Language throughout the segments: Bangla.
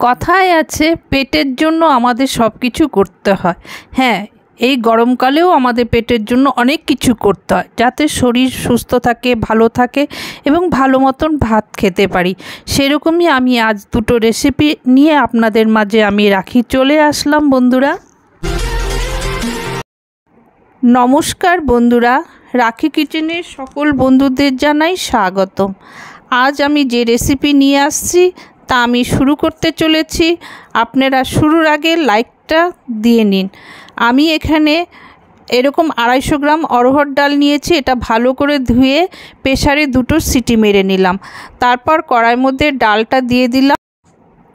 কথায় আছে পেটের জন্য আমাদের সব কিছু করতে হয়। হ্যাঁ, এই গরমকালেও আমাদের পেটের জন্য অনেক কিছু করতে হয় যাতে শরীর সুস্থ থাকে, ভালো থাকে এবং ভালো মতন ভাত খেতে পারি। সেরকমই আমি আজ দুটো রেসিপি নিয়ে আপনাদের মাঝে আমি রাখি চলে আসলাম বন্ধুরা। নমস্কার বন্ধুরা, রাখি কিচেনের সকল বন্ধুদের জানাই স্বাগতম। আজ আমি যে রেসিপি নিয়ে আসছি তা আমি শুরু করতে চলেছি। আপনারা শুরুর আগে লাইকটা দিয়ে নিন। আমি এখানে এরকম 250 গ্রাম অরহর ডাল নিয়েছি। এটা ভালো করে ধুয়ে প্রেসারে 2টো সিটি মেরে নিলাম। তারপর কড়াইয়ের মধ্যে ডালটা দিয়ে দিলাম।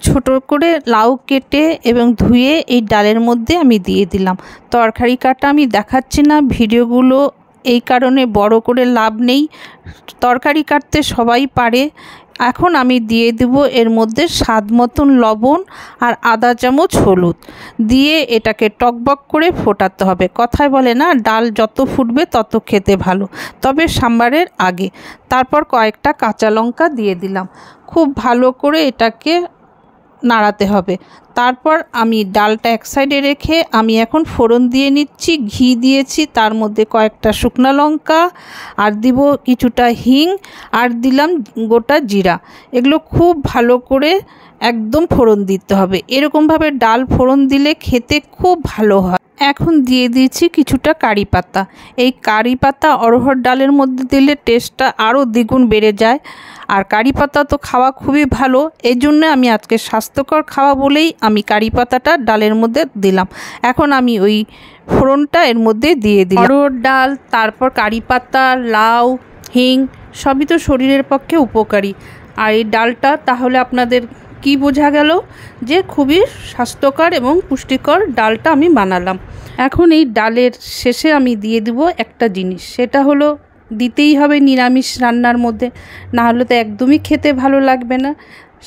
ছোট করে লাউ কেটে এবং ধুয়ে এই ডালের মধ্যে আমি দিয়ে দিলাম। তরকারি কাটা আমি দেখাচ্ছি না, ভিডিওগুলো এই কারণে বড় করে লাভ নেই, তরকারি কাটতে সবাই পারে। এখন আমি দিয়ে দেব এর মধ্যে স্বাদ মতন লবণ আর আধা চামচ হলুদ দিয়ে এটাকে টকবক করে ফোটাতে হবে। কথায় বলে না, ডাল যত ফুটবে তত খেতে ভালো, তবে সাম্বারের আগে। তারপর কয়েকটা কাঁচা লঙ্কা দিয়ে দিলাম। খুব ভালো করে এটাকে নাড়াতে হবে। তারপর আমি ডালটা এক সাইডে রেখে আমি এখন ফোড়ন দিয়ে নিচ্ছি। ঘি দিয়েছি, তার মধ্যে কয়েকটা শুকনো লঙ্কা আর দিব কিছুটা হিং আর দিলাম গোটা জিরা। এগুলো খুব ভালো করে একদম ফোড়ন দিতে হবে। এরকমভাবে ডাল ফোড়ন দিলে খেতে খুব ভালো হয়। এখন দিয়ে দিয়েছি কিছুটা কারি পাতা। এই কারি পাতা অরহর ডালের মধ্যে দিলে টেস্টটা আরও দ্বিগুণ বেড়ে যায়। আর কারি পাতা তো খাওয়া খুবই ভালো, এই জন্য আমি আজকে স্বাস্থ্যকর খাওয়া বলেই আমি কারি পাতাটা ডালের মধ্যে দিলাম। এখন আমি ওই ফোড়নটা এর মধ্যে দিয়ে দিলাম। অরহর ডাল, তারপর কারি পাতা, লাউ, হিং সবই তো শরীরের পক্ষে উপকারী। আর এই ডালটা তাহলে আপনাদের কি বোঝা গেল যে খুবই স্বাস্থ্যকর এবং পুষ্টিকর ডালটা আমি বানালাম। এখন এই ডালের শেষে আমি দিয়ে দেব একটা জিনিস, সেটা হলো দিতেই হবে নিরামিষ রান্নার মধ্যে, না হলে তো একদমই খেতে ভালো লাগবে না,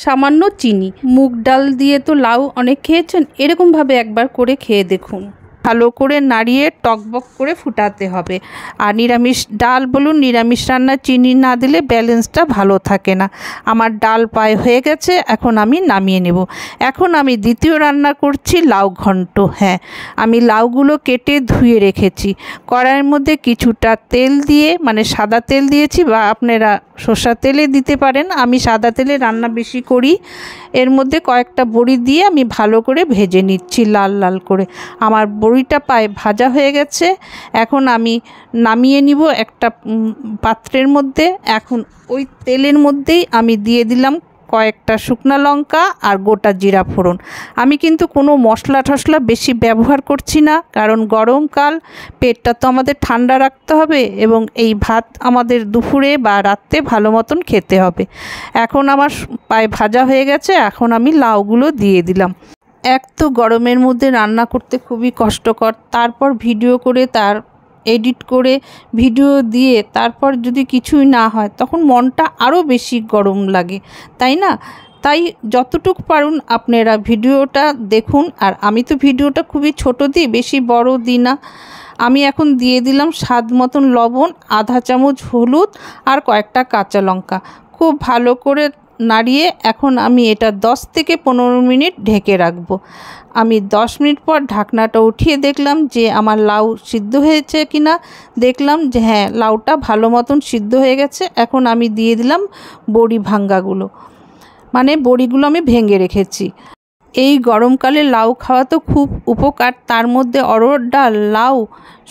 সামান্য চিনি। মুগ ডাল দিয়ে তো লাউ অনেক খেয়েছেন, এরকমভাবে একবার করে খেয়ে দেখুন। ভালো করে নাড়িয়ে টকবক করে ফুটাতে হবে। আর নিরামিষ ডাল বলুন, নিরামিষ রান্না চিনি না দিলে ব্যালেন্সটা ভালো থাকে না। আমার ডাল প্রায় হয়ে গেছে, এখন আমি নামিয়ে নেব। এখন আমি দ্বিতীয় রান্না করছি লাউ ঘন্ট। হ্যাঁ, আমি লাউগুলো কেটে ধুয়ে রেখেছি। কড়াইয়ের মধ্যে কিছুটা তেল দিয়ে, মানে সাদা তেল দিয়েছি, বা আপনারা সরষের তেলে দিতে পারেন। আমি সাদা তেলে রান্না বেশি করি। এর মধ্যে কয়েকটা বড়ি দিয়ে আমি ভালো করে ভেজে নিচ্ছি লাল লাল করে। আমার বড়িটা প্রায় ভাজা হয়ে গেছে। এখন আমি নামিয়ে নিব একটা পাত্রের মধ্যে। এখন ওই তেলের মধ্যেই আমি দিয়ে দিলাম কয়েকটা শুকনো লঙ্কা আর গোটা জিরা ফোড়ন। আমি কিন্তু কোনো মশলা টশলা বেশি ব্যবহার করছি না, কারণ গরমকাল, পেটটা তো আমাদের ঠান্ডা রাখতে হবে এবং এই ভাত আমাদের দুপুরে বা রাত্রে ভালো মতন খেতে হবে। এখন আমার প্রায় ভাজা হয়ে গেছে, এখন আমি লাউগুলো দিয়ে দিলাম। এক তো গরমের মধ্যে রান্না করতে খুবই কষ্টকর, তারপর ভিডিও করে তার এডিট করে ভিডিও দিয়ে তারপর যদি কিছুই না হয় তখন মনটা আরও বেশি গরম লাগে, তাই না? তাই যতটুকু পারুন আপনারা ভিডিওটা দেখুন। আর আমি তো ভিডিওটা খুবই ছোট দিই, বেশি বড় দিই না। আমি এখন দিয়ে দিলাম স্বাদ মতন লবণ, আধা চামচ হলুদ আর কয়েকটা কাঁচা লঙ্কা। খুব ভালো করে নাড়িয়ে এখন আমি এটা 10 থেকে 15 মিনিট ঢেকে রাখবো। আমি 10 মিনিট পর ঢাকনাটা উঠিয়ে দেখলাম যে আমার লাউ সিদ্ধ হয়েছে কিনা। দেখলাম যে হ্যাঁ, লাউটা ভালো মতন সিদ্ধ হয়ে গেছে। এখন আমি দিয়ে দিলাম বড়ি ভাঙ্গাগুলো, মানে বড়িগুলো আমি ভেঙে রেখেছি। এই গরমকালে লাউ খাওয়া তো খুব উপকার, তার মধ্যে অরহর ডাল, লাউ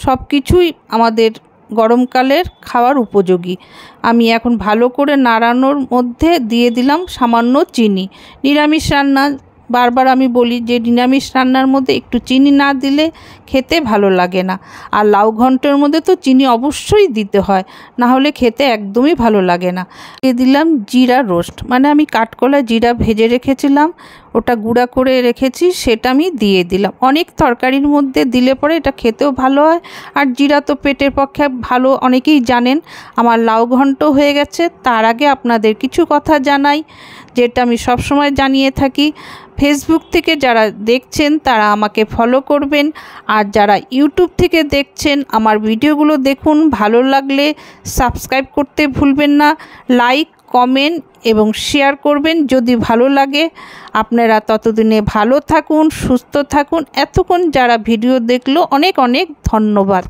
সব কিছুই আমাদের গরমকালের খাওয়ার উপযোগী। আমি এখন ভালো করে নাড়ানোর মধ্যে দিয়ে দিলাম সামান্য চিনি। নিরামিষ রান্না, বারবার আমি বলি যে নিরামিষ রান্নার মধ্যে একটু চিনি না দিলে খেতে ভালো লাগে না। আর লাউ ঘন্টের মধ্যে তো চিনি অবশ্যই দিতে হয়, না হলে খেতে একদমই ভালো লাগে না। দিয়ে দিলাম জিরা রোস্ট, মানে আমি কাঠকলা জিরা ভেজে রেখেছিলাম, ওটা গুঁড়া করে রেখেছি, সেটা আমি দিয়ে দিলাম। অনেক তরকারির মধ্যে দিলে পরে এটা খেতেও ভালো হয়। আর জিরা তো পেটের পক্ষে ভালো, অনেকেই জানেন। আমার লাউ ঘন্ট হয়ে গেছে। তার আগে আপনাদের কিছু কথা জানাই, যেটা আমি সবসময় জানিয়ে থাকি। ফেসবুক থেকে যারা দেখছেন তারা আমাকে ফলো করবেন, আর যারা ইউটিউব থেকে দেখছেন আমার ভিডিওগুলো দেখুন। ভালো লাগলে সাবস্ক্রাইব করতে ভুলবেন না, লাইক কমেন্ট এবং শেয়ার করবেন যদি ভালো লাগে। আপনারা ততদিনে ভালো থাকুন, সুস্থ থাকুন। এতক্ষণ যারা ভিডিও দেখলো অনেক অনেক ধন্যবাদ।